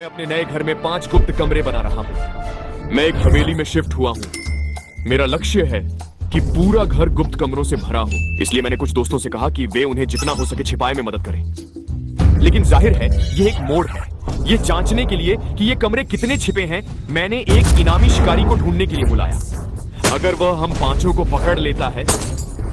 मैं अपने नए घर में 5 गुप्त कमरे बना रहा हूँ। मैं एक हवेली में शिफ्ट हुआ हूँ। मेरा लक्ष्य है कि पूरा घर गुप्त कमरों से भरा हो। इसलिए मैंने कुछ दोस्तों से कहा कि वे उन्हें जितना हो सके छिपाए में मदद करें। लेकिन जाहिर है ये एक मोड़ है। ये जांचने के लिए कि ये कमरे कितने छिपे हैं, मैंने एक इनामी शिकारी को ढूंढने के लिए बुलाया। अगर वह हम 5 को पकड़ लेता है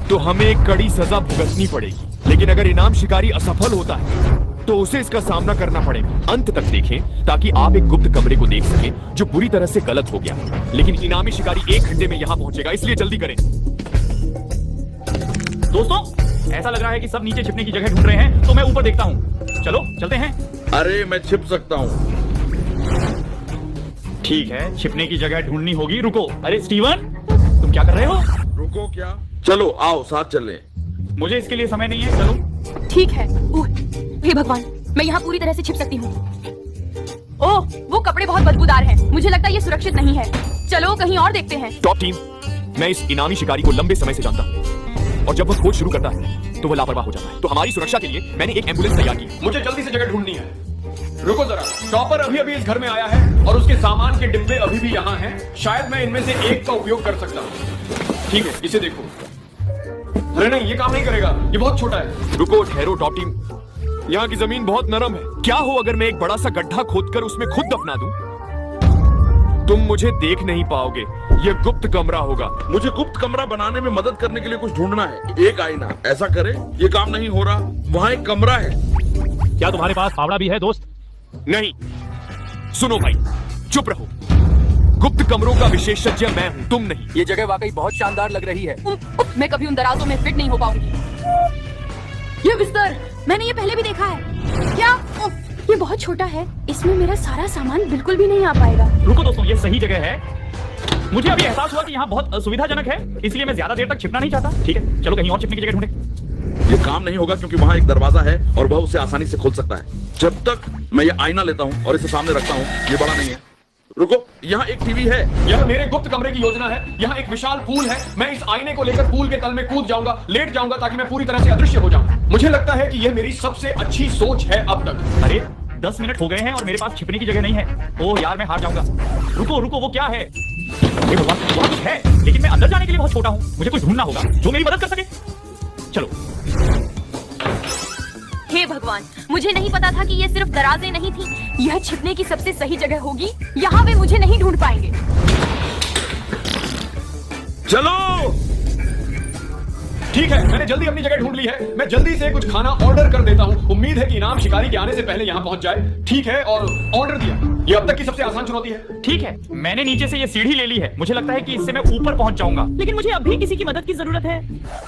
तो हमें एक कड़ी सजा भुगतनी पड़ेगी। लेकिन अगर इनाम शिकारी असफल होता है तो उसे इसका सामना करना पड़ेगा। अंत तक देखें ताकि आप एक गुप्त कमरे को देख सकें जो बुरी तरह से गलत हो गया। लेकिन इनामी शिकारी 1 घंटे में यहां पहुंचेगा, इसलिए जल्दी करें। दोस्तों, ऐसा लग रहा है कि सब नीचे छिपने की जगह ढूंढ रहे हैं, तो मैं ऊपर देखता हूँ। चलो चलते हैं। अरे मैं छिप सकता हूँ। ठीक है, छिपने की जगह ढूंढनी होगी। रुको। अरे स्टीवन, तुम क्या कर रहे हो? रुको क्या? चलो आओ साथ चलें। मुझे इसके लिए समय नहीं है। चलो। ठीक है। हे भगवान, मैं यहाँ पूरी तरह से छिप सकती हूँ। ओह, वो कपड़े बहुत बदबूदार हैं। मुझे लगता है ये सुरक्षित नहीं है। चलो कहीं और देखते हैं। टॉप टीम, मैं इस इनामी शिकारी को लंबे समय से जानता हूँ और जब वह खोज शुरू करता है तो वह लापरवाह हो जाता है। तो हमारी सुरक्षा के लिए मैंने एक एम्बुलेंस तैयार की। मुझे जल्दी से जगह ढूंढनी है। रुको जरा, टॉपर अभी अभी इस घर में आया है और उसके सामान के डिब्बे अभी भी यहाँ हैं। शायद मैं इनमें से एक का उपयोग कर सकता हूँ। ठीक है, इसे देखो। अरे नहीं, ये काम नहीं करेगा, ये बहुत छोटा है। रुको, ठहरो टॉप टीम, यहाँ की जमीन बहुत नरम है। क्या हो अगर मैं एक बड़ा सा गड्ढा खोदकर उसमें खुद दफना दूं? तुम मुझे देख नहीं पाओगे। ये गुप्त कमरा होगा। मुझे गुप्त कमरा बनाने में मदद करने के लिए कुछ ढूंढना है। एक आईना। ऐसा करे, ये काम नहीं हो रहा। वहाँ एक कमरा है। क्या तुम्हारे पास फावड़ा भी है दोस्त? नहीं। सुनो भाई, चुप रहो। गुप्त कमरों का विशेषज्ञ मैं हूँ, तुम नहीं। ये जगह वाकई बहुत शानदार लग रही है। मैं कभी उन दराजों में फिट नहीं हो पाऊंगी। ये बिस्तर, मैंने ये पहले भी देखा है। क्या? ये बहुत छोटा है। इसमें मेरा सारा सामान बिल्कुल भी नहीं आ पाएगा। रुको दोस्तों, ये सही जगह है। मुझे अभी एहसास हुआ कि यहाँ बहुत असुविधाजनक है, इसलिए मैं ज्यादा देर तक छिपना नहीं चाहता। ठीक है, चलो कहीं और छिपने की जगह ढूंढे। ये काम नहीं होगा क्योंकि वहाँ एक दरवाजा है और वह उसे आसानी से खोल सकता है। जब तक मैं ये आईना लेता हूँ और इसे सामने रखता हूँ, ये बड़ा नहीं है। रुको, यहाँ एक टीवी है। यह मेरे गुप्त कमरे की योजना है। यहाँ एक विशाल पूल है। मैं इस आईने को लेकर पूल के तल में कूद जाऊंगा, लेट जाऊंगा ताकि मैं पूरी तरह से अदृश्य हो जाऊं। मुझे लगता है कि यह मेरी सबसे अच्छी सोच है अब तक। अरे 10 मिनट हो गए हैं और मेरे पास छिपने की जगह नहीं है। ओह यार, मैं हार जाऊंगा। रुको रुको, वो क्या है? अरे भगवान, वहाँ कुछ है, लेकिन मैं अंदर जाने के लिए बहुत छोटा हूँ। मुझे कुछ ढूंढना होगा जो मेरी मदद कर सके। चलो। हे भगवान, मुझे नहीं पता था कि ये सिर्फ दराजें नहीं थी। यह छिपने की सबसे सही जगह होगी। यहाँ वे मुझे नहीं ढूंढ पाएंगे। चलो। ठीक है, मैंने जल्दी अपनी जगह ढूंढ ली है। मैं जल्दी से कुछ खाना ऑर्डर कर देता हूँ। उम्मीद है कि इनाम शिकारी के आने से पहले यहाँ पहुंच जाए। ठीक है, और ऑर्डर दिया। ये अब तक की सबसे आसान चुनौती है। ठीक है, मैंने नीचे से ये सीढ़ी ले ली है। मुझे लगता है कि इससे मैं ऊपर पहुंच जाऊंगा, लेकिन मुझे अभी किसी की मदद की जरूरत है।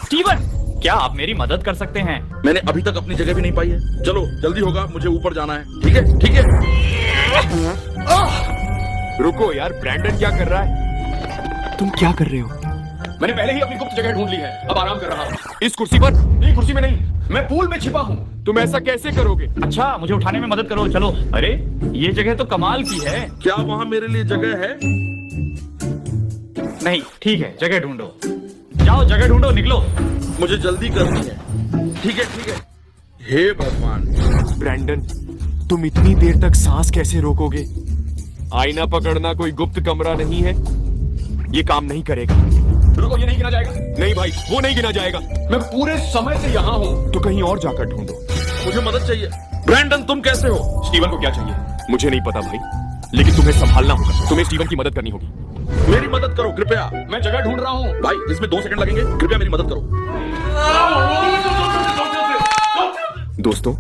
स्टीवन, क्या आप मेरी मदद कर सकते हैं? मैंने अभी तक अपनी जगह भी नहीं पाई है। चलो जल्दी होगा, मुझे ऊपर जाना है। ठीक है ठीक है। रुको यार, ब्रैंडन क्या कर रहा है? तुम क्या कर रहे हो? मैंने पहले ही अपनी गुप्त जगह ढूंढ ली है। अब आराम कर रहा हूँ। इस कुर्सी पर? नहीं, कुर्सी में नहीं, मैं पूल में छिपा हूँ। तुम ऐसा कैसे करोगे? अच्छा, मुझे उठाने में मदद करो। चलो। अरे ये जगह तो कमाल की है। क्या वहाँ मेरे लिए जगह है? नहीं, ठीक है, जगह ढूंढो। जाओ, जगह ढूंढो, निकलो। मुझे जल्दी करनी है। ठीक है ठीक है। हे भगवान। ब्रैंडन, तुम इतनी देर तक सांस कैसे रोकोगे? आईना पकड़ना कोई गुप्त कमरा नहीं है। ये काम नहीं करेगा। रुको, ये नहीं गिना जाएगा। नहीं भाई, वो नहीं गिना जाएगा। मैं पूरे समय से यहाँ हूँ। तो कहीं और जाकर ढूंढो। मुझे मदद चाहिए। ब्रैंडन, तुम कैसे हो? स्टीवन को क्या चाहिए? मुझे नहीं पता भाई, लेकिन तुम्हें संभालना होगा। तुम्हें स्टीवन की मदद करनी होगी। मेरी मदद करो कृपया। मैं जगह ढूंढ रहा हूँ। भाई, इसमें 2 सेकंड लगेंगे। कृपया मेरी मदद करो। दोस्तों,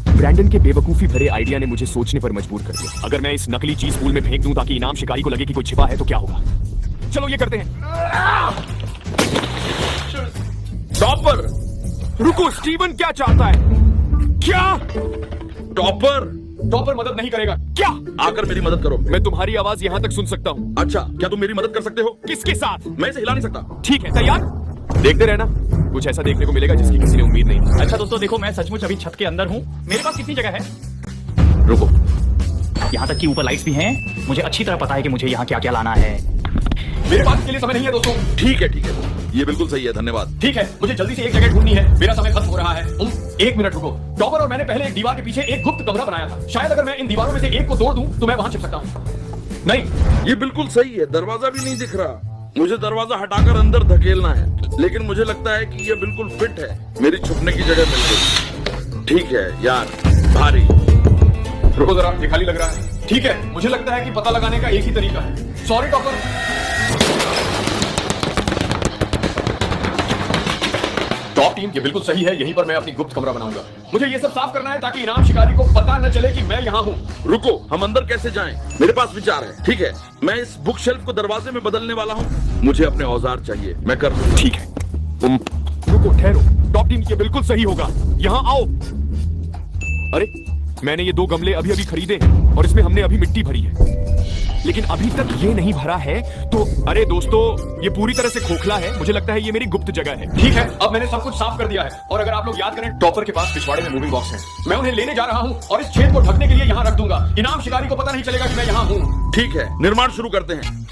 ब्रैंडन के बेवकूफी भरे आइडिया ने मुझे सोचने पर मजबूर कर दिया। अगर मैं इस नकली चीज पूल में फेंक दूं ताकि इनाम शिकारी को लगे कि कोई छिपा है तो क्या होगा? चलो ये करते हैं। टॉपर। रुको, स्टीवन क्या चाहता है? क्या? टॉपर। टॉपर मदद नहीं करेगा। क्या? आकर मेरी मदद करो। मैं तुम्हारी आवाज यहाँ तक सुन सकता हूँ। अच्छा, क्या तुम मेरी मदद कर सकते हो? किसके साथ? मैं इसे हिला नहीं सकता। ठीक है, तैयार? देखते रहना, कुछ ऐसा देखने को मिलेगा जिसकी किसी ने उम्मीद नहीं की। अच्छा दोस्तों, देखो, मैं सचमुच अभी छत के अंदर हूँ। मेरे पास कितनी जगह है? रुको, यहाँ तक कि ऊपर लाइट्स भी हैं। मुझे अच्छी तरह पता है कि मुझे यहाँ क्या क्या लाना है। मेरे पास इसके लिए समय नहीं है दोस्तों। ठीक है ठीक है। ये बिल्कुल सही है, धन्यवाद। ठीक है, मुझे जल्दी से एक जगह ढूंढनी है, मेरा समय खत्म हो रहा है। एक मिनट रुको। टॉपर और मैंने पहले एक दीवार के पीछे एक गुप्त कमरा बनाया था। शायद अगर मैं इन दीवारों में से एक को तोड़ दूं तो मैं वहां छिप सकता हूं। नहीं, ये बिल्कुल सही है, दरवाजा भी नहीं दिख रहा। मुझे दरवाजा हटाकर अंदर धकेलना है, लेकिन मुझे लगता है कि ये बिल्कुल फिट है। मेरी छुपने की जगह मिल गई। ठीक है यार, भारी। रुको जरा, ये खाली लग रहा है। ठीक है, मुझे लगता है कि पता लगाने का एक ही तरीका है। Sorry topper. टॉप टीम, ये बिल्कुल सही है, यहीं पर मैं अपनी गुप्त कमरा बनाऊंगा। मुझे ये सब साफ करना है ताकि इनाम शिकारी को पता न चले कि मैं यहाँ हूँ। रुको, हम अंदर कैसे जाएं? मेरे पास विचार है। ठीक है, मैं इस बुक शेल्फ को दरवाजे में बदलने वाला हूँ। मुझे अपने औजार चाहिए, मैं कर लूंगा। ठीक है, तुम रुको, ठहरो। टॉप टीम, ये बिल्कुल सही होगा, यहाँ आओ। अरे, मैंने ये 2 गमले अभी अभी खरीदे हैं और इसमें हमने अभी मिट्टी भरी है, लेकिन अभी तक ये नहीं भरा है। तो अरे दोस्तों, ये पूरी तरह से खोखला है। मुझे लगता है ये मेरी गुप्त जगह है। ठीक है, अब मैंने सब कुछ साफ कर दिया है। और अगर आप लोग याद करें, टॉपर के पास पिछवाड़े में मूविंग बॉक्स है। मैं उन्हें लेने जा रहा हूँ और इस छेद को ढकने के लिए यहाँ रख दूंगा। इनाम शिकारी को पता नहीं चलेगा कि मैं यहाँ हूँ। ठीक है, निर्माण शुरू करते हैं।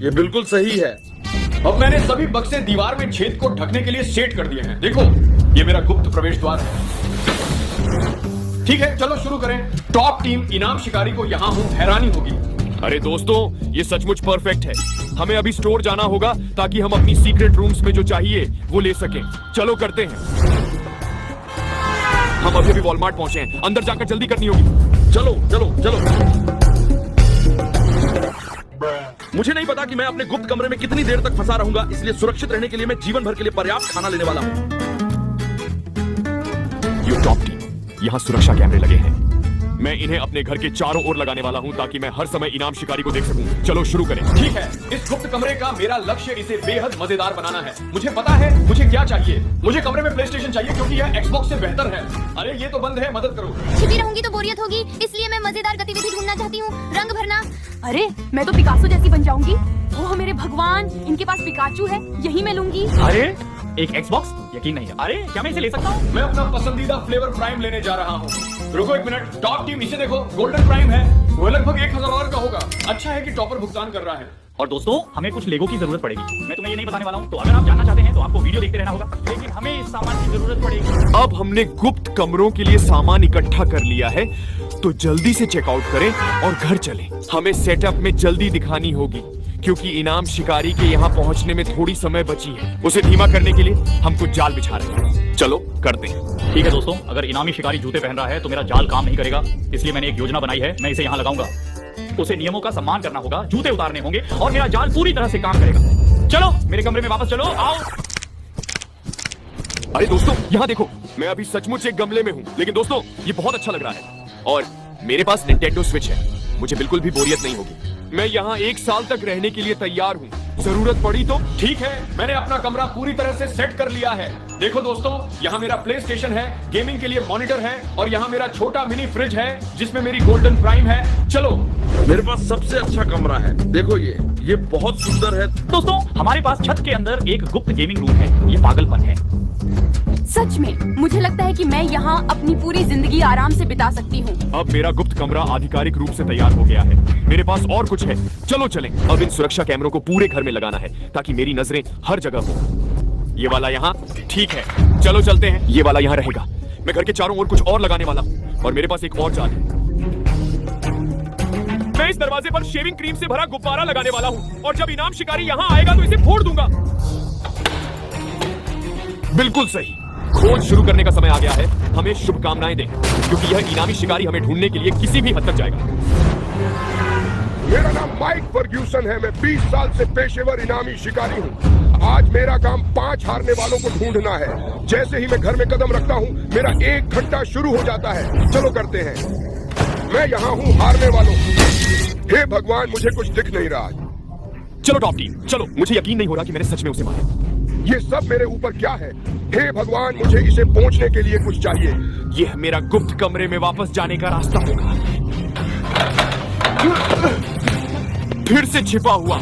ये बिल्कुल सही है। अब मैंने सभी बक्से दीवार में छेद को ढकने के लिए सेट कर दिए हैं। देखो, ये मेरा गुप्त प्रवेश द्वार है। ठीक है, चलो शुरू करें। टॉप टीम, इनाम शिकारी को यहाँ हूँ हैरानी होगी। अरे दोस्तों, ये सचमुच परफेक्ट है। हमें अभी स्टोर जाना होगा ताकि हम अपनी सीक्रेट रूम्स में जो चाहिए वो ले सकें। चलो करते हैं। हम अभी अभी वॉलमार्ट पहुंचे हैं, अंदर जाकर जल्दी करनी होगी। चलो चलो चलो। मुझे नहीं पता कि मैं अपने गुप्त कमरे में कितनी देर तक फंसा रहूंगा, इसलिए सुरक्षित रहने के लिए मैं जीवन भर के लिए पर्याप्त खाना लेने वाला हूँ। यो टॉप टीम, यहाँ सुरक्षा कैमरे लगे हैं। मैं इन्हें अपने घर के चारों ओर लगाने वाला हूँ ताकि मैं हर समय इनाम शिकारी को देख सकूं। चलो शुरू करें। ठीक है, इस गुप्त कमरे का मेरा लक्ष्य इसे बेहद मजेदार बनाना है। मुझे पता है मुझे क्या चाहिए। मुझे कमरे में प्लेस्टेशन चाहिए क्योंकि यह एक्सबॉक्स से बेहतर है। अरे ये तो बंद है, मदद करो। छिपी रहूंगी तो बोरियत होगी, इसलिए मैं मजेदार गतिविधि ढूंढना चाहती हूँ। रंग भरना। अरे, मैं तो पिकासो जैसी बन जाऊंगी। ओह मेरे भगवान, इनके पास पिकाचू है, यही मैं लूंगी। अरे, एक एक्सबॉक्स? यकीन नहीं है। अरे, क्या मैं इसे ले सकता हूँ? मैं अपना पसंदीदा फ्लेवर प्राइम लेने जा रहा हूँ। रुको एक मिनट। टॉप टीम, इसे देखो, गोल्डन प्राइम है। वो लगभग 1000 का होगा। अच्छा है कि टॉपर भुगतान कर रहा है। और दोस्तों, हमें कुछ लेगो की जरूरत पड़ेगी। मैं तुम्हें ये नहीं बताने वाला हूँ, तो अगर आप जानना चाहते हैं तो आपको वीडियो देखते रहना होगा। लेकिन हमें इस सामान की जरूरत पड़ेगी। अब हमने गुप्त कमरों के लिए सामान इकट्ठा कर लिया है, तो जल्दी से चेकआउट करें और घर चलें। हमें सेटअप में जल्दी दिखानी होगी क्योंकि इनाम शिकारी के यहाँ पहुँचने में थोड़ी समय बची है। उसे धीमा करने के लिए हम कुछ जाल बिछा रहे हैं। चलो करते हैं। ठीक है दोस्तों, अगर इनामी शिकारी जूते पहन रहा है तो मेरा जाल काम नहीं करेगा, इसलिए मैंने एक योजना बनाई है। मैं इसे यहाँ लगाऊंगा। उसे नियमों का सम्मान करना होगा, जूते उतारने होंगे और मेरा जाल पूरी तरह से काम करेगा। चलो मेरे कमरे में वापस चलो, आओ। अरे दोस्तों, यहाँ देखो, मैं अभी सचमुच एक गमले में हूँ, लेकिन दोस्तों ये बहुत अच्छा लग रहा है और मेरे पास निंटेंडो स्विच है। मुझे बिल्कुल भी बोरियत नहीं होगी। मैं यहाँ 1 साल तक रहने के लिए तैयार हूँ, जरूरत पड़ी तो। ठीक है, मैंने अपना कमरा पूरी तरह से सेट कर लिया है। देखो दोस्तों, यहाँ मेरा प्ले स्टेशन है, गेमिंग के लिए मॉनिटर है और यहाँ मेरा छोटा मिनी फ्रिज है जिसमें मेरी गोल्डन प्राइम है। चलो, मेरे पास सबसे अच्छा कमरा है। देखो ये बहुत सुंदर है। दोस्तों, हमारे पास छत के अंदर एक गुप्त गेमिंग रूम है। ये पागलपन है। सच में मुझे लगता है कि मैं यहाँ अपनी पूरी जिंदगी आराम से बिता सकती हूँ। अब मेरा गुप्त कमरा आधिकारिक रूप से तैयार हो गया है। मेरे पास और कुछ है। चलो चलें। अब इन सुरक्षा कैमरों को पूरे घर में लगाना है ताकि मेरी नजरें हर जगह हो। ये वाला यहाँ ठीक है, चलो चलते हैं। ये वाला यहाँ रहेगा। मैं घर के चारों ओर कुछ और लगाने वाला हूँ और मेरे पास एक और जाल है। मैं इस दरवाजे पर शेविंग क्रीम से भरा गुब्बारा लगाने वाला हूँ और जब इनाम शिकारी यहाँ आएगा तो इसे फोड़ दूंगा। बिल्कुल सही। खोज शुरू करने का समय आ गया है। हमें शुभकामनाएं दें क्योंकि यह इनामी शिकारी हमें ढूंढने के लिए किसी भी हद तक जाएगा। मेरा नाम माइक फर्ग्यूसन है। मैं 20 साल से पेशेवर इनामी शिकारी हूँ। आज मेरा काम 5 हारने वालों को ढूंढना है। जैसे ही मैं घर में कदम रखता हूँ, मेरा 1 घंटा शुरू हो जाता है। चलो करते हैं। मैं यहाँ हूँ हारने वालों। हे भगवान, मुझे कुछ दिख नहीं रहा। चलो टॉप टीम, चलो। मुझे यकीन नहीं हो रहा कि मैंने सच में उसे मारा। ये सब मेरे ऊपर क्या है? हे भगवान, मुझे इसे पहुंचने के लिए कुछ चाहिए। यह मेरा गुप्त कमरे में वापस जाने का रास्ता होगा। फिर से छिपा हुआ।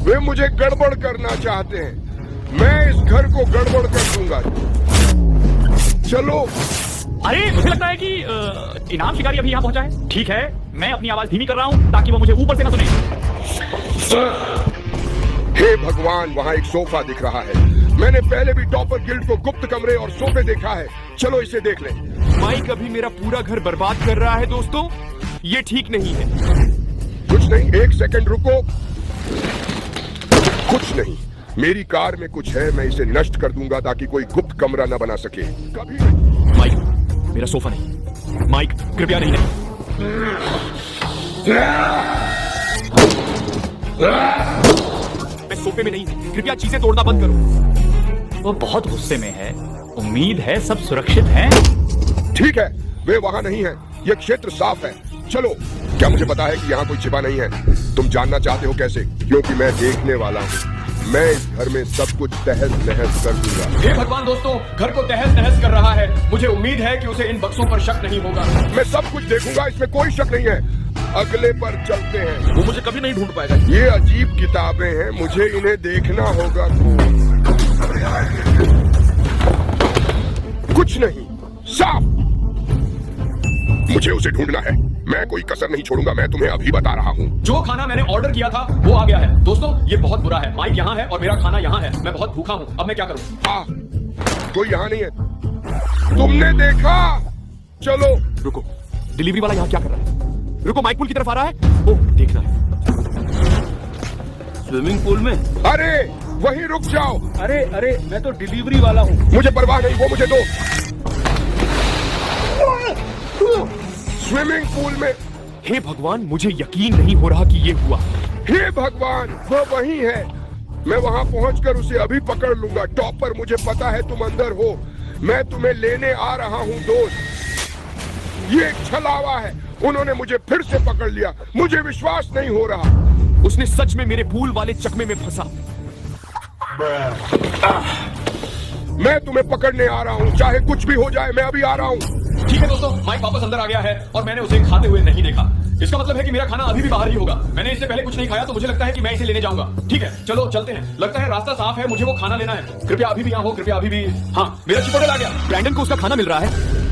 वे मुझे गड़बड़ करना चाहते हैं। मैं इस घर को गड़बड़ कर दूंगा। चलो अरे मुझे लगता है कि इनाम शिकारी अभी यहाँ पहुंचा है। ठीक है, मैं अपनी आवाज धीमी कर रहा हूँ ताकि वो मुझे ऊपर से ना सुने। हे भगवान, वहाँ एक सोफा दिख रहा है। मैंने पहले भी टॉपर गिल्ड को गुप्त कमरे और सोफे देखा है। चलो इसे देख लें। माइक अभी मेरा पूरा घर बर्बाद कर रहा है दोस्तों, ये ठीक नहीं है। कुछ नहीं, एक सेकंड रुको। कुछ नहीं, मेरी कार में कुछ है, मैं इसे नष्ट कर दूंगा ताकि कोई गुप्त कमरा न बना सके। कभी नहीं। माइक, मेरा सोफा नहीं। माइक कृपया नहीं। मैं सोफे में नहीं, कृपया चीजें तोड़ना बंद करो। वो बहुत गुस्से में है। उम्मीद है सब सुरक्षित हैं। ठीक है, वे वहाँ नहीं है। यह क्षेत्र साफ है। चलो। क्या मुझे पता है कि यहाँ कोई छिपा नहीं है? तुम जानना चाहते हो कैसे? क्योंकि मैं देखने वाला हूँ। मैं इस घर में सब कुछ तहस नहस कर दूंगा। हे भगवान दोस्तों, घर को तहस नहस कर रहा है। मुझे उम्मीद है कि उसे इन बक्सों पर शक नहीं होगा। मैं सब कुछ देखूंगा, इसमें कोई शक नहीं है। अगले पर चलते हैं। वो मुझे कभी नहीं ढूंढ पाएगा। ये अजीब किताबें हैं, मुझे इन्हें देखना होगा। कुछ नहीं, साफ। मुझे उसे ढूंढना है। मैं कोई कसर नहीं छोड़ूंगा। मैं तुम्हें अभी बता रहा हूँ। जो खाना मैंने ऑर्डर किया था वो आ गया है। दोस्तों ये बहुत बुरा है। माइक यहाँ है और मेरा खाना यहाँ है। मैं बहुत भूखा हूँ। अब मैं क्या करूँ? कोई यहाँ नहीं है। तुमने देखा? चलो। रुको, डिलीवरी वाला यहाँ क्या कर रहा है? रुको, माइक पूल की तरफ आ रहा है। ओह, देखना है। स्विमिंग पूल में? अरे वहीं रुक जाओ। अरे मैं तो डिलीवरी वाला हूँ। मुझे परवाह नहीं, वो मुझे दो। स्विमिंग पूल में। हे भगवान, मुझे यकीन नहीं हो रहा कि ये हुआ। हे भगवान, वो वहीं है। मैं वहां पहुंचकर उसे अभी पकड़ लूंगा। टॉपर, मुझे पता है तुम अंदर हो। मैं तुम्हें लेने आ रहा हूं दोस्त। ये एक छलावा है। उन्होंने मुझे फिर से पकड़ लिया। मुझे विश्वास नहीं हो रहा। उसने सच में मेरे पूल वाले चकमे में फंसा। मैं तुम्हें पकड़ने आ रहा हूँ, चाहे कुछ भी हो जाए। मैं अभी आ रहा हूँ। ठीक है दोस्तों, माइक वापस अंदर आ गया है और मैंने उसे खाते हुए नहीं देखा। इसका मतलब है कि मेरा खाना अभी भी बाहर ही होगा। मैंने इससे पहले कुछ नहीं खाया, तो मुझे लगता है कि मैं इसे लेने जाऊंगा। ठीक है, चलो चलते हैं। लगता है रास्ता साफ है। मुझे वो खाना लेना है। कृपया अभी भी यहाँ हो। कृपया अभी भी। हाँ, मेरा चिपोटेल आ गया। ब्रैंडन को उसका खाना मिल रहा है।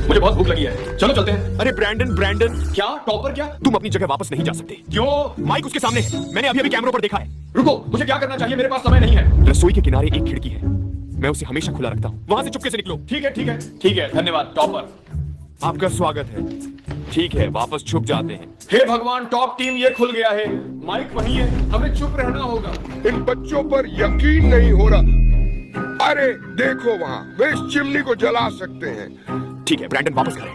मुझे बहुत भूख लगी है। चलो चलते हैं। अरे ब्रैंडन, क्या टॉपर? क्या तुम अपनी जगह वापस नहीं जा सकते। क्यों? माइक उसके सामने है। मैंने अभी कैमरों पर देखा है। रुको, मुझे क्या करना चाहिए? मेरे पास समय नहीं है। रसोई के किनारे एक खिड़की है। मैं उसे हमेशा खुला रखता हूँ। वहां से चुपके से निकलो। ठीक है। धन्यवाद टॉपर। आपका स्वागत है। ठीक है, वापस छुप जाते हैं। हे भगवान, टॉप टीम ये खुल गया है। माइक वहीं है। हमें चुप रहना होगा। इन बच्चों पर यकीन नहीं हो रहा। अरे देखो वहाँ, वे इस चिमनी को जला सकते हैं। ठीक है, ब्रैंडन वापस करें।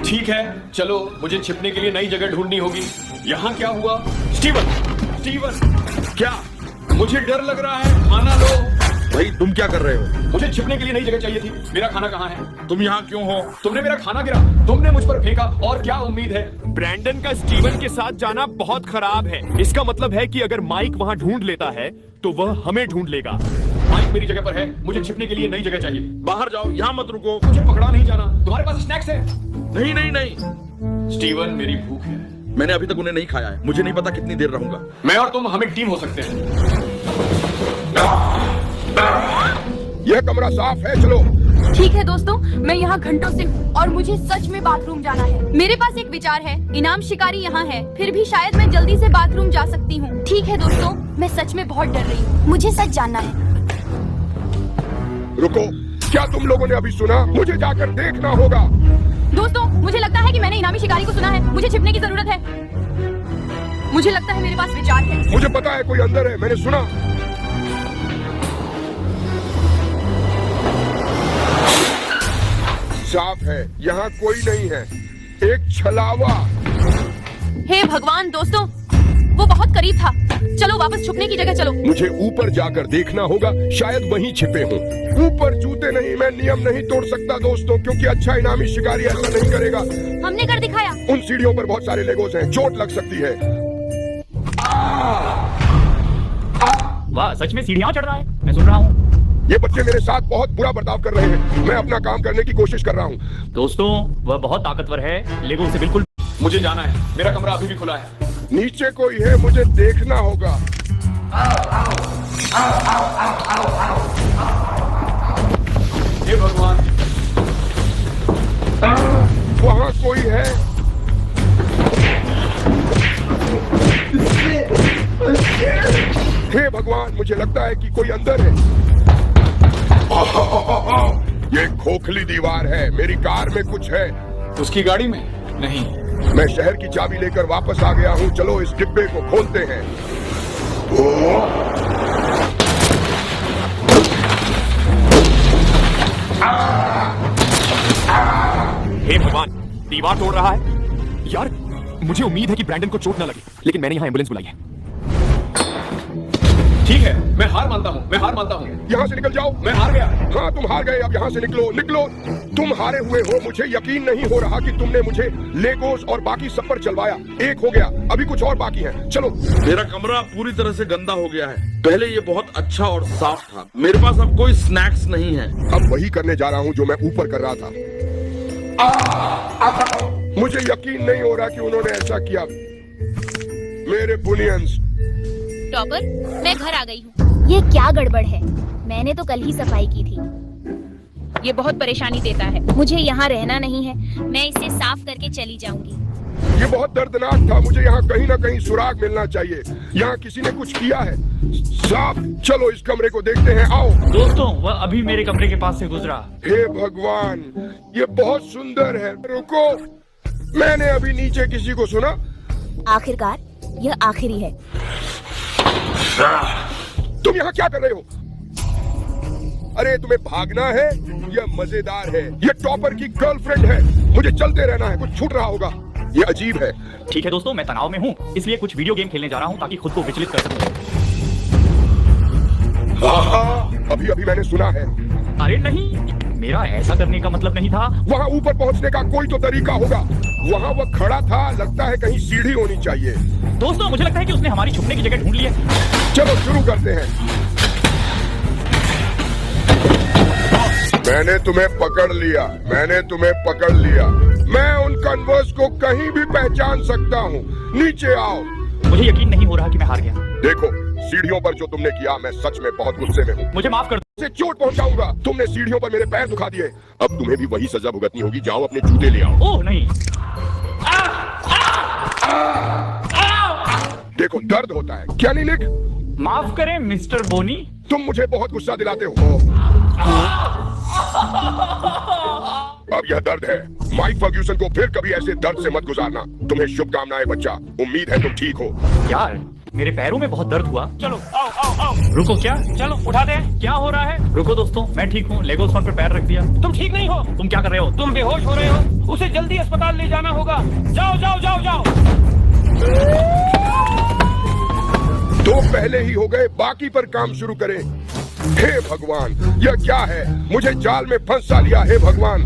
ठीक है, चलो मुझे छिपने के लिए नई जगह ढूंढनी होगी। यहाँ क्या हुआ? स्टीवन, क्या? मुझे डर लग रहा है। खाना लो। भाई तुम क्या कर रहे हो? मुझे छिपने के लिए नई जगह चाहिए थी। मेरा खाना कहाँ है? तुम यहाँ क्यों हो? तुमने मेरा खाना गिरा। तुमने मुझ पर फेंका। और क्या उम्मीद है? ब्रैंडन का स्टीवन के साथ जाना बहुत खराब है। इसका मतलब है कि अगर माइक वहां ढूंढ लेता है तो वह हमें ढूंढ लेगा। माइक मेरी जगह पर है। मुझे छिपने के लिए नई जगह चाहिए। बाहर जाओ, यहाँ मत रुको। मुझे पकड़ा नहीं जाना। तुम्हारे पास स्नैक्स है? नहीं। स्टीवन, मेरी भूख है। मैंने अभी तक उन्हें नहीं खाया है। मुझे नहीं पता कितनी देर रहूंगा। मैं और तुम हम एक टीम हो सकते हैं। यह कमरा साफ है। चलो। ठीक है दोस्तों, मैं यहाँ घंटों से हूँ और मुझे सच में बाथरूम जाना है। मेरे पास एक विचार है। इनाम शिकारी यहाँ है, फिर भी शायद मैं जल्दी से बाथरूम जा सकती हूँ। ठीक है दोस्तों, मैं सच में बहुत डर रही हूँ। मुझे सच जानना है। रुको, क्या तुम लोगों ने अभी सुना? मुझे जाकर देखना होगा। दोस्तों, मुझे लगता है कि मैंने इनामी शिकारी को सुना है। मुझे छिपने की जरूरत है। मुझे लगता है मेरे पास विचार है। मुझे पता है कोई अंदर है। मैंने सुना। साफ है, यहाँ कोई नहीं है। एक छलावा। हे भगवान दोस्तों, वो बहुत करीब था। चलो वापस छुपने की जगह चलो। मुझे ऊपर जाकर देखना होगा, शायद वहीं छिपे हों। ऊपर जूते नहीं। मैं नियम नहीं तोड़ सकता दोस्तों, क्योंकि अच्छा इनामी शिकारी ऐसा नहीं करेगा। हमने कर दिखाया। उन सीढ़ियों पर बहुत सारे लेगोस हैं, चोट लग सकती है। वाह, सच में सीढ़ियां चढ़ रहा है। मैं सुन रहा हूँ। ये बच्चे मेरे साथ बहुत बुरा बर्ताव कर रहे हैं। मैं अपना काम करने की कोशिश कर रहा हूँ। दोस्तों, वह बहुत ताकतवर है। लेगो से बिल्कुल। मुझे जाना है। मेरा कमरा अभी भी खुला है। नीचे कोई है, मुझे देखना होगा। हे भगवान, मुझे लगता है कि कोई अंदर है। ये खोखली दीवार है। मेरी कार में कुछ है। उसकी गाड़ी में नहीं। मैं शहर की चाबी लेकर वापस आ गया हूँ। चलो इस डिब्बे को खोलते हैं। हे भगवान, दीवार तोड़ रहा है। यार, मुझे उम्मीद है कि ब्रैंडन को चोट ना लगे, लेकिन मैंने यहाँ एम्बुलेंस बुलाई है। ठीक है, मैं हार मानता हूँ, मैं हार मानता हूँ। यहाँ से निकल जाओ। मैं हार गया। हाँ, तुम हार गए। अब यहाँ से निकलो, निकलो। तुम हारे हुए हो। मुझे यकीन नहीं हो रहा कि तुमने मुझे लेगोस और बाकी सब पर चलवाया। एक हो गया, अभी कुछ और बाकी है। चलो। मेरा कमरा पूरी तरह से गंदा हो गया है। पहले ये बहुत अच्छा और साफ था। मेरे पास अब कोई स्नैक्स नहीं है। अब वही करने जा रहा हूँ जो मैं ऊपर कर रहा था। मुझे यकीन नहीं हो रहा कि उन्होंने ऐसा किया। मेरे बुनियंस। टॉपर, मैं घर आ गई हूँ। ये क्या गड़बड़ है? मैंने तो कल ही सफाई की थी। ये बहुत परेशानी देता है। मुझे यहाँ रहना नहीं है। मैं इसे साफ करके चली जाऊंगी। ये बहुत दर्दनाक था। मुझे यहाँ कहीं ना कहीं सुराग मिलना चाहिए। यहाँ किसी ने कुछ किया है। साफ। चलो इस कमरे को देखते हैं। आओ। दोस्तों, वह अभी मेरे कमरे के पास से गुजरा। हे भगवान, ये बहुत सुंदर है। रुको, मैंने अभी नीचे किसी को सुना। आखिरकार यह आखिरी है। तुम यहाँ क्या कर रहे हो? अरे तुम्हें भागना है? यह मजेदार है। यह टॉपर की गर्लफ्रेंड है। मुझे चलते रहना है। कुछ छूट रहा होगा। यह अजीब है। ठीक है दोस्तों, मैं तनाव में हूँ, इसलिए कुछ वीडियो गेम खेलने जा रहा हूँ ताकि खुद को विचलित कर सकूं। अभी अभी मैंने सुना है। अरे नहीं, मेरा ऐसा करने का मतलब नहीं था। वहाँ ऊपर पहुँचने का कोई तो तरीका होगा। वहाँ वह खड़ा था। लगता है कहीं सीढ़ी होनी चाहिए। दोस्तों, मुझे लगता है कि उसने हमारी छुपने की जगह ढूंढ ली है। चलो शुरू करते हैं। मैंने तुम्हें पकड़ लिया। मैंने तुम्हें पकड़ लिया। मैं उन कन्वर्स को कहीं भी पहचान सकता हूँ। नीचे आओ। मुझे यकीन नहीं हो रहा कि मैं हार गया। देखो, सीढ़ियों पर जो तुमने किया, मैं सच में बहुत गुस्से में हूँ। मुझे माफ कर दो। से चोट पहुंचाऊंगा। तुमने सीढ़ियों पर मेरे पैर दुखा दिए। अब तुम्हें भी वही सजा भुगतनी होगी। जाओ अपने जूते ले आओ। ओह नहीं। देखो, दर्द होता है क्या नहीं निक? माफ करें मिस्टर बोनी। तुम मुझे बहुत गुस्सा दिलाते हो। अब यह दर्द है। माइक फर्ग्यूसन को फिर कभी ऐसे दर्द से मत गुजारना। तुम्हें शुभकामनाएं बच्चा। उम्मीद है तुम ठीक हो। यार, मेरे पैरों में बहुत दर्द हुआ। चलो आओ आओ आओ। रुको, क्या? चलो उठाते हैं। क्या हो रहा है? रुको दोस्तों, मैं ठीक हूँ। लेगो स्टोन पर पैर रख दिया। तुम ठीक नहीं हो। तुम क्या कर रहे हो? तुम बेहोश हो रहे हो। उसे जल्दी अस्पताल ले जाना होगा। जाओ जाओ जाओ जाओ। दो पहले ही हो गए, बाकी पर काम शुरू करें। हे भगवान, यह क्या है? मुझे जाल में फंसा लिया। हे भगवान।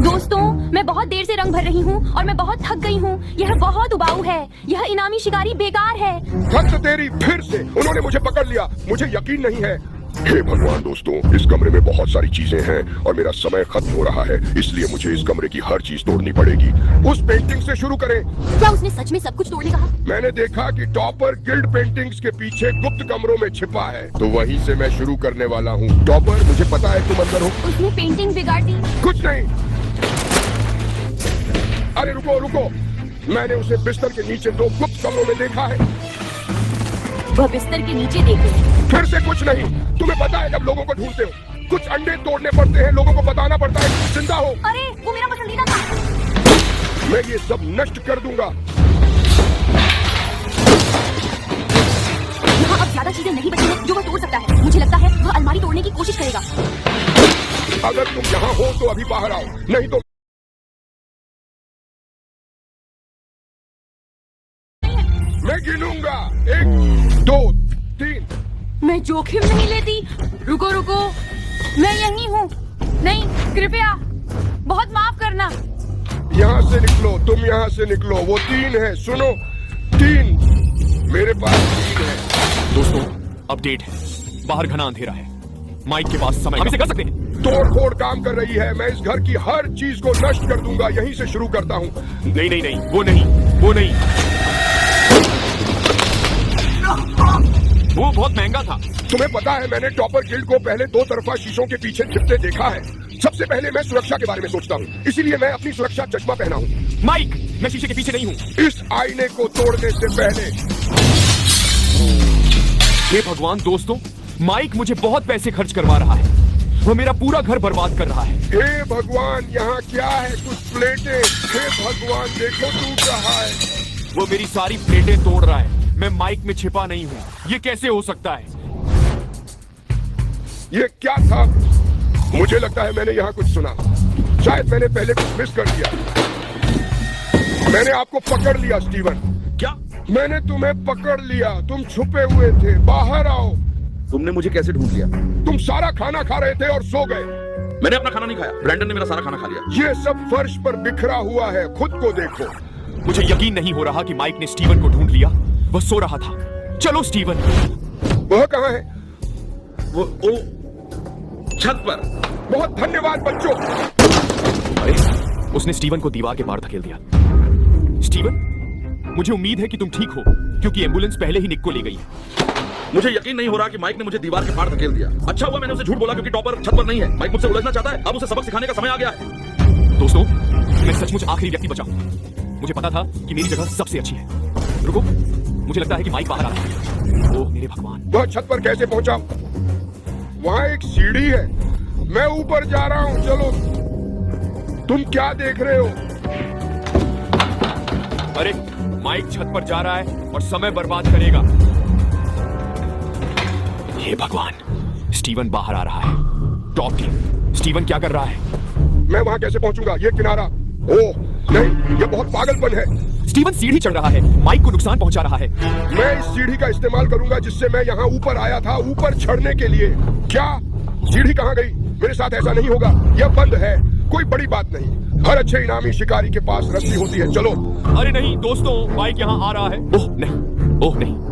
दोस्तों, मैं बहुत देर से रंग भर रही हूँ और मैं बहुत थक गई हूँ। यह बहुत उबाऊ है। यह इनामी शिकारी बेकार है। हद तेरी, फिर से उन्होंने मुझे पकड़ लिया। मुझे यकीन नहीं है। हे भगवान दोस्तों, इस कमरे में बहुत सारी चीजें हैं और मेरा समय खत्म हो रहा है। इसलिए मुझे इस कमरे की हर चीज तोड़नी पड़ेगी। उस पेंटिंग से शुरू करें। क्या उसने सच में सब कुछ तोड़ने कहा? मैंने देखा कि टॉपर गिल्ड पेंटिंग्स के पीछे गुप्त कमरों में छिपा है, तो वहीं से मैं शुरू करने वाला हूँ। टॉपर, मुझे पता है तुम अंदर हो। उसने पेंटिंग बिगाड़ दी। कुछ नहीं। अरे रुको रुको, मैंने उसे बिस्तर के नीचे दो गुप्त कमरों में देखा है। वह बिस्तर के नीचे देखे। फिर से कुछ नहीं। तुम्हें पता है जब लोगों को ढूंढते हो, कुछ अंडे तोड़ने पड़ते हैं। लोगों को बताना पड़ता है कि जिंदा हो। अरे, वो मेरा पसंदीदा था। मैं ये सब नष्ट कर दूंगा। यहाँ अब ज्यादा चीजें नहीं बची हैं जो वह तोड़ सकता है। मुझे लगता है वह अलमारी तोड़ने की कोशिश करेगा। अगर तुम यहाँ हो तो अभी बाहर आओ, नहीं तो मैं गिनूंगा। 1 2 3। मैं जोखिम नहीं लेती। रुको रुको, मैं यहीं हूँ। नहीं, कृपया, बहुत माफ करना। यहाँ से निकलो। तुम यहाँ से निकलो। वो 3 है। सुनो, 3। मेरे पास 3 है। दोस्तों, अपडेट है। बाहर घना अंधेरा है। माइक के पास समय, हम इसे कर सकते हैं। तोड़ फोड़ काम कर रही है। मैं इस घर की हर चीज को नष्ट कर दूंगा। यहीं से शुरू करता हूँ। नहीं नहीं नहीं, वो नहीं, वो नहीं। वो बहुत महंगा था। तुम्हें पता है, मैंने टॉपर गिल्ड को पहले 2 तरफा शीशों के पीछे छिपते देखा है। सबसे पहले मैं सुरक्षा के बारे में सोचता हूँ, इसीलिए मैं अपनी सुरक्षा चश्मा पहना हूँ। माइक, मैं शीशे के पीछे नहीं हूँ। इस आईने को तोड़ने से पहले। हे भगवान दोस्तों, माइक मुझे बहुत पैसे खर्च करवा रहा है। वो मेरा पूरा घर बर्बाद कर रहा है। हे भगवान, यहाँ क्या है? कुछ प्लेटें। हे भगवान, देखो टूट रहा है। वो मेरी सारी प्लेटें तोड़ रहा है। मैं माइक में छिपा नहीं हूँ। ये कैसे हो सकता है? ये क्या था? मुझे लगता है मैंने यहाँ कुछ सुना। शायद मैंने पहले कुछ मिस कर दिया। मैंने आपको पकड़ लिया स्टीवन। क्या? मैंने तुम्हें पकड़ लिया। तुम छुपे हुए थे। बाहर आओ। तुमने मुझे कैसे ढूंढ लिया? तुम सारा खाना खा रहे थे और सो गए। मैंने अपना खाना नहीं खाया, ब्रैंडन ने मेरा सारा खाना खा लिया। ये सब फर्श पर बिखरा हुआ है। खुद को देखो। मुझे यकीन नहीं हो रहा कि माइक ने स्टीवन को ढूंढ लिया। वह सो रहा था। चलो स्टीवन। वह कहाँ है? वो छत पर। बहुत धन्यवाद बच्चों। अरे, उसने स्टीवन को दीवार के पार धकेल दिया। स्टीवन, मुझे उम्मीद है कि तुम ठीक हो, क्योंकि एम्बुलेंस पहले ही निक को ले गई है। मुझे यकीन नहीं हो रहा कि माइक ने मुझे दीवार के पार धकेल दिया। अच्छा हुआ मैंने उसे झूठ बोला, क्योंकि टॉपर छत पर नहीं है। माइक मुझसे उलझना चाहता है। अब उसे सबक सिखाने का समय आ गया है। दोस्तों, मैं सचमुच आखिरी व्यक्ति बचा हूं। मुझे पता था कि मेरी जगह सबसे अच्छी है। रुको, मुझे लगता है कि माइक बाहर आ रहा है। ओह मेरे भगवान। वह छत पर कैसे पहुंचा? वहां एक सीढ़ी है। मैं ऊपर जा रहा हूं। चलो। तुम क्या देख रहे हो? अरे, माइक छत पर जा रहा है और समय बर्बाद करेगा। हे भगवान, स्टीवन बाहर आ रहा है। टॉप टीम, स्टीवन क्या कर रहा है? मैं वहां कैसे पहुंचूंगा? ये किनारा। ओह नहीं, ये बहुत पागलपन है। स्टीवन सीढ़ी चढ़ रहा है, माइक को नुकसान पहुंचा रहा है। मैं इस सीढ़ी का इस्तेमाल करूंगा जिससे मैं यहाँ ऊपर आया था, ऊपर चढ़ने के लिए। क्या? सीढ़ी कहाँ गई? मेरे साथ ऐसा नहीं होगा। यह बंद है। कोई बड़ी बात नहीं। हर अच्छे इनामी शिकारी के पास रस्सी होती है। चलो। अरे नहीं दोस्तों, माइक यहाँ आ रहा है। ओह नहीं, ओह नहीं।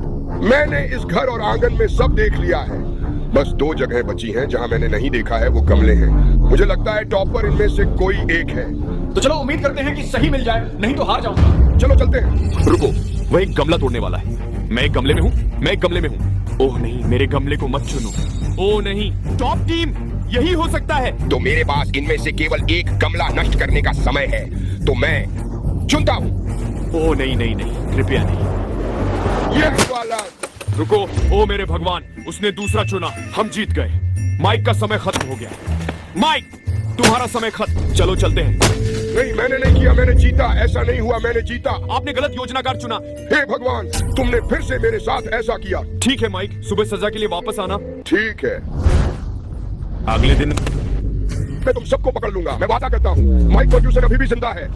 मैंने इस घर और आंगन में सब देख लिया है। बस 2 जगह बची हैं जहां मैंने नहीं देखा है। वो गमले हैं। मुझे लगता है टॉपर इनमें से कोई एक है। तो चलो उम्मीद करते हैं कि सही मिल जाए, नहीं तो हार जाऊंगा। चलो चलते हैं। रुको, वह एक गमला तोड़ने वाला है। मैं एक गमले में हूँ, मैं एक गमले में हूँ। ओह नहीं, मेरे गमले को मत चुनो। ओह नहीं, टॉप टीम, यही हो सकता है। तो मेरे पास इनमें से केवल एक गमला नष्ट करने का समय है, तो मैं चुनता हूँ। ओह नहीं नहीं नहीं, कृपया नहीं। ये वाला। रुको, ओ मेरे भगवान, उसने दूसरा चुना। हम जीत गए। माइक का समय खत्म हो गया। माइक, तुम्हारा समय खत्म। चलो चलते हैं। नहीं, मैंने नहीं किया। मैंने जीता। ऐसा नहीं हुआ। मैंने जीता। आपने गलत योजनाकार चुना। हे भगवान, तुमने फिर से मेरे साथ ऐसा किया। ठीक है माइक, सुबह सजा के लिए वापस आना। ठीक है। अगले दिन मैं तुम सबको पकड़ लूंगा। मैं वादा करता हूँ। माइक प्रोड्यूसर अभी भी जिंदा है।